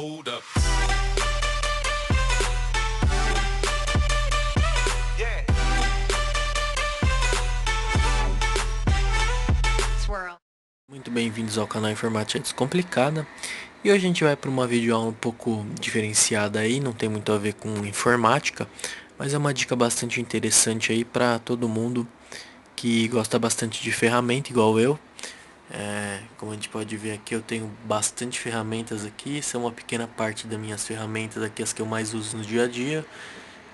Hold up. Yeah. Swirl. Muito bem-vindos ao canal Informática Descomplicada. E hoje a gente vai para uma videoaula um pouco diferenciada aí, não tem muito a ver com informática, mas é uma dica bastante interessante aí para todo mundo que gosta bastante de ferramenta, igual eu. Como a gente pode ver aqui, eu tenho bastante ferramentas aqui, são uma pequena parte das minhas ferramentas aqui, as que eu mais uso no dia a dia.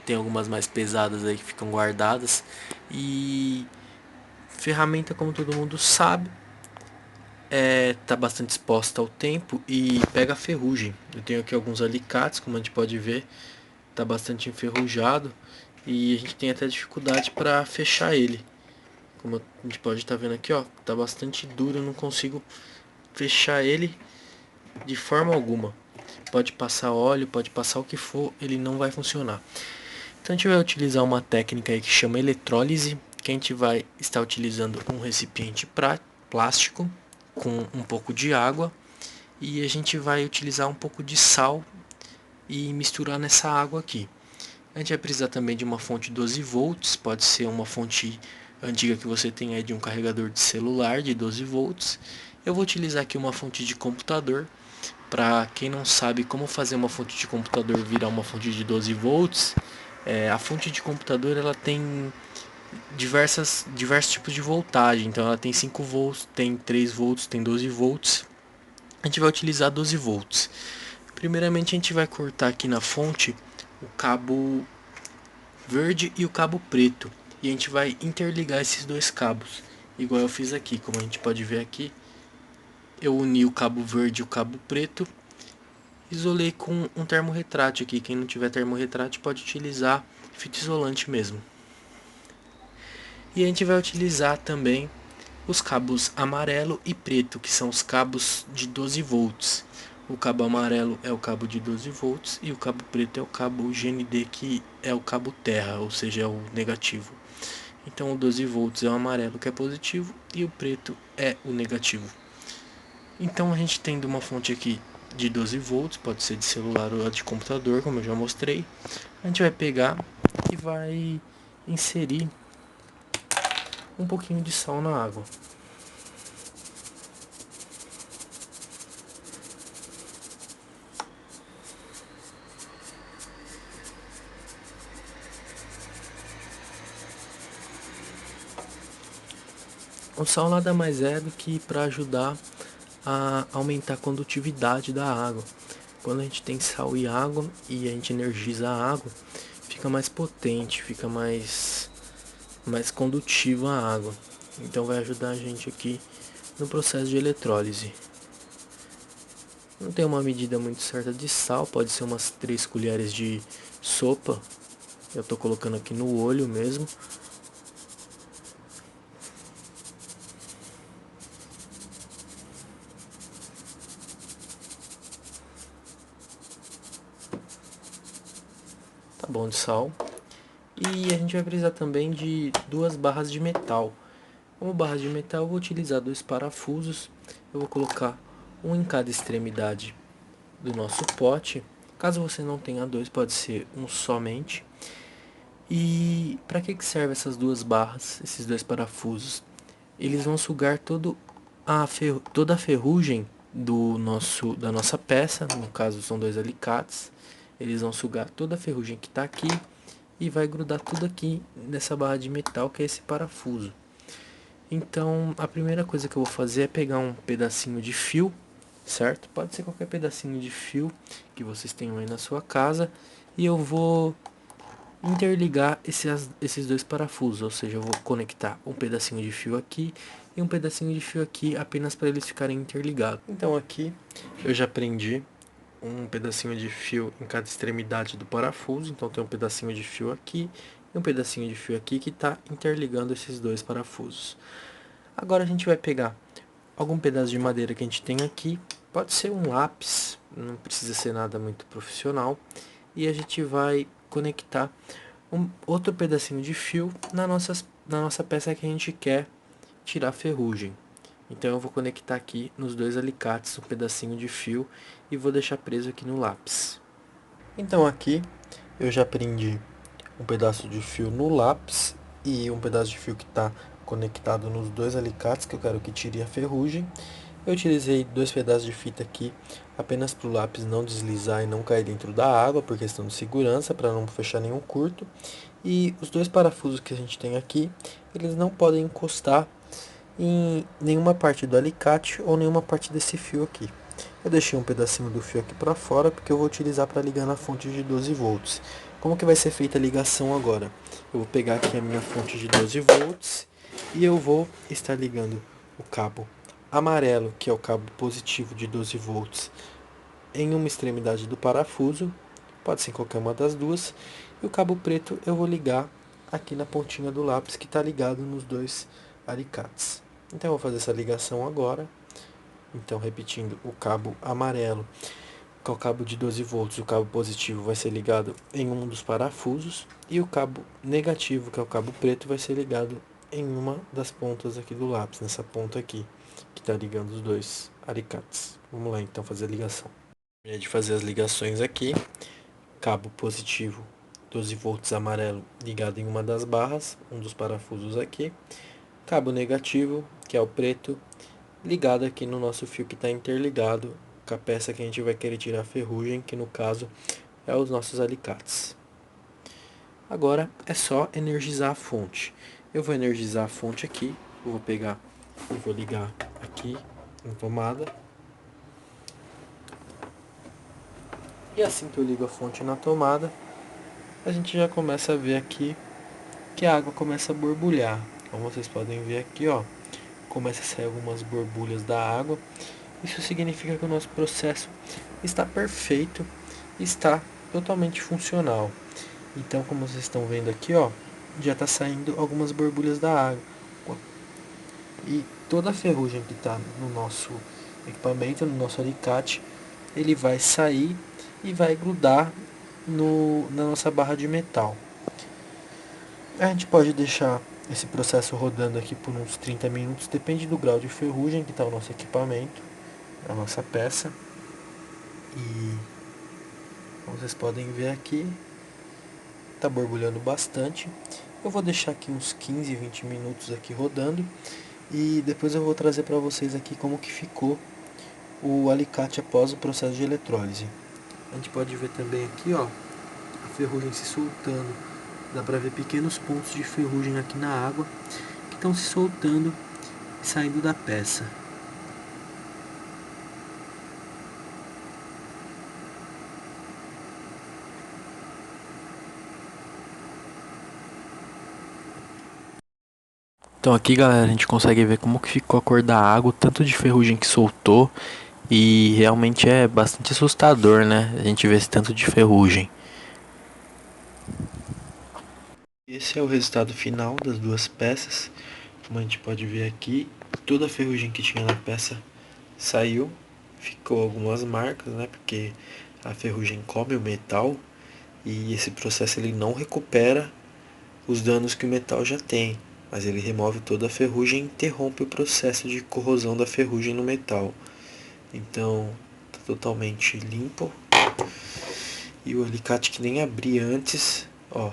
Tem algumas mais pesadas aí que ficam guardadas. E ferramenta, como todo mundo sabe, tá bastante exposta ao tempo e pega ferrugem. Eu tenho aqui alguns alicates, como a gente pode ver, tá bastante enferrujado e a gente tem até dificuldade para fechar ele. Como a gente pode estar vendo aqui, ó, tá bastante duro, eu não consigo fechar ele de forma alguma. Pode passar óleo, pode passar o que for, ele não vai funcionar. Então a gente vai utilizar uma técnica aí que chama eletrólise, que a gente vai estar utilizando um recipiente plástico com um pouco de água e a gente vai utilizar um pouco de sal e misturar nessa água aqui. A gente vai precisar também de uma fonte 12 volts, pode ser uma fonte antiga que você tem aí de um carregador de celular de 12 volts. Eu vou utilizar aqui uma fonte de computador. Para quem não sabe como fazer uma fonte de computador virar uma fonte de 12 volts, a fonte de computador ela tem diversos tipos de voltagem. Então ela tem 5 volts, tem 3 volts, tem 12 volts. A gente vai utilizar 12 volts. Primeiramente a gente vai cortar aqui na fonte o cabo verde e o cabo preto. E a gente vai interligar esses dois cabos, igual eu fiz aqui. Como a gente pode ver aqui, eu uni o cabo verde e o cabo preto. Isolei com um termorretrátil aqui. Quem não tiver termorretrátil pode utilizar fita isolante mesmo. E a gente vai utilizar também os cabos amarelo e preto, que são os cabos de 12 volts. O cabo amarelo é o cabo de 12 volts e o cabo preto é o cabo GND, que é o cabo terra, ou seja, é o negativo. Então o 12 volts é o amarelo, que é positivo, e o preto é o negativo. Então a gente tendo uma fonte aqui de 12 volts, pode ser de celular ou de computador, como eu já mostrei, a gente vai pegar e vai inserir um pouquinho de sal na água. O sal nada mais é do que para ajudar a aumentar a condutividade da água. Quando a gente tem sal e água e a gente energiza a água, fica mais potente, fica mais condutiva a água. Então vai ajudar a gente aqui no processo de eletrólise. Não tem uma medida muito certa de sal, pode ser umas 3 colheres de sopa. Eu estou colocando aqui no olho mesmo. Tá bom de sal. E a gente vai precisar também de 2 barras de metal. Como barra de metal eu vou utilizar 2 parafusos. Eu vou colocar um em cada extremidade do nosso pote. Caso você não tenha dois, pode ser um somente. E para que serve essas 2 barras, esses 2 parafusos? Eles vão sugar toda a ferrugem da nossa peça, no caso são 2 alicates. Eles vão sugar toda a ferrugem que está aqui e vai grudar tudo aqui nessa barra de metal, que é esse parafuso. Então a primeira coisa que eu vou fazer é pegar um pedacinho de fio, certo? Pode ser qualquer pedacinho de fio que vocês tenham aí na sua casa, e eu vou interligar esses 2 parafusos, ou seja, eu vou conectar um pedacinho de fio aqui e um pedacinho de fio aqui, apenas para eles ficarem interligados. Então aqui eu já prendi um pedacinho de fio em cada extremidade do parafuso, então tem um pedacinho de fio aqui e um pedacinho de fio aqui que está interligando esses 2 parafusos. Agora a gente vai pegar algum pedaço de madeira que a gente tem aqui, pode ser um lápis, não precisa ser nada muito profissional, e a gente vai conectar outro pedacinho de fio na nossa peça que a gente quer tirar ferrugem. Então eu vou conectar aqui nos dois alicates um pedacinho de fio e vou deixar preso aqui no lápis. Então aqui eu já prendi um pedaço de fio no lápis e um pedaço de fio que está conectado nos dois alicates que eu quero que tire a ferrugem. Eu utilizei dois pedaços de fita aqui apenas para o lápis não deslizar e não cair dentro da água por questão de segurança, para não fechar nenhum curto. E os dois parafusos que a gente tem aqui, eles não podem encostar em nenhuma parte do alicate ou nenhuma parte desse fio aqui. Eu deixei um pedacinho do fio aqui para fora porque eu vou utilizar para ligar na fonte de 12 volts. Como que vai ser feita a ligação agora? Eu vou pegar aqui a minha fonte de 12 volts e eu vou estar ligando o cabo amarelo, que é o cabo positivo de 12 volts, em uma extremidade do parafuso, pode ser em qualquer uma das duas, e o cabo preto eu vou ligar aqui na pontinha do lápis que está ligado nos dois alicates. Então eu vou fazer essa ligação agora. Então, repetindo, o cabo amarelo, que é o cabo de 12 volts, o cabo positivo vai ser ligado em um dos parafusos, e o cabo negativo, que é o cabo preto, vai ser ligado em uma das pontas aqui do lápis, nessa ponta aqui, que está ligando os dois alicates. Vamos lá então fazer a ligação. De fazer as ligações aqui, cabo positivo 12 volts amarelo ligado em uma das barras, um dos parafusos aqui, cabo negativo, que é o preto, ligado aqui no nosso fio que está interligado com a peça que a gente vai querer tirar a ferrugem, que no caso é os nossos alicates. Agora é só energizar a fonte. Eu vou energizar a fonte aqui, eu vou pegar e vou ligar aqui na tomada. E assim que eu ligo a fonte na tomada, a gente já começa a ver aqui que a água começa a borbulhar. Como vocês podem ver aqui, ó, começa a sair algumas borbulhas da água. Isso significa que o nosso processo está perfeito, está totalmente funcional. Então, como vocês estão vendo aqui, ó, já está saindo algumas borbulhas da água. E toda a ferrugem que está no nosso equipamento, no nosso alicate, ele vai sair e vai grudar na nossa barra de metal. A gente pode deixar esse processo rodando aqui por uns 30 minutos, depende do grau de ferrugem que está o nosso equipamento, a nossa peça. E como vocês podem ver aqui, está borbulhando bastante. Eu vou deixar aqui uns 15, 20 minutos aqui rodando e depois eu vou trazer para vocês aqui como que ficou o alicate após o processo de eletrólise. A gente pode ver também aqui, ó, a ferrugem se soltando. Dá para ver pequenos pontos de ferrugem aqui na água que estão se soltando e saindo da peça. Então aqui, galera, a gente consegue ver como que ficou a cor da água, o tanto de ferrugem que soltou, e realmente é bastante assustador, né? A gente vê esse tanto de ferrugem. Esse é o resultado final das duas peças. Como a gente pode ver aqui, toda a ferrugem que tinha na peça saiu. Ficou algumas marcas, né? Porque a ferrugem come o metal e esse processo ele não recupera os danos que o metal já tem, mas ele remove toda a ferrugem e interrompe o processo de corrosão da ferrugem no metal. Então, tá totalmente limpo. E o alicate que nem abria antes, ó,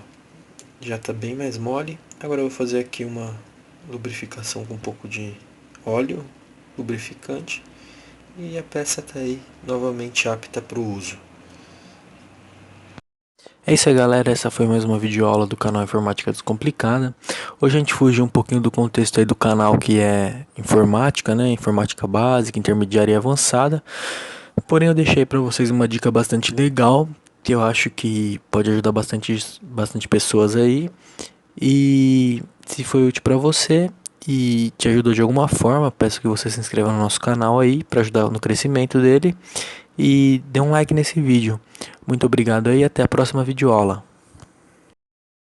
já está bem mais mole. Agora eu vou fazer aqui uma lubrificação com um pouco de óleo lubrificante e a peça está aí novamente apta para o uso. É isso aí, galera, essa foi mais uma videoaula do canal Informática Descomplicada. Hoje a gente fugiu um pouquinho do contexto aí do canal, que é informática, né, informática básica, intermediária e avançada. Porém eu deixei para vocês uma dica bastante legal, que eu acho que pode ajudar bastante pessoas aí. E se foi útil para você e te ajudou de alguma forma, peço que você se inscreva no nosso canal aí para ajudar no crescimento dele e dê um like nesse vídeo. Muito obrigado aí e até a próxima videoaula.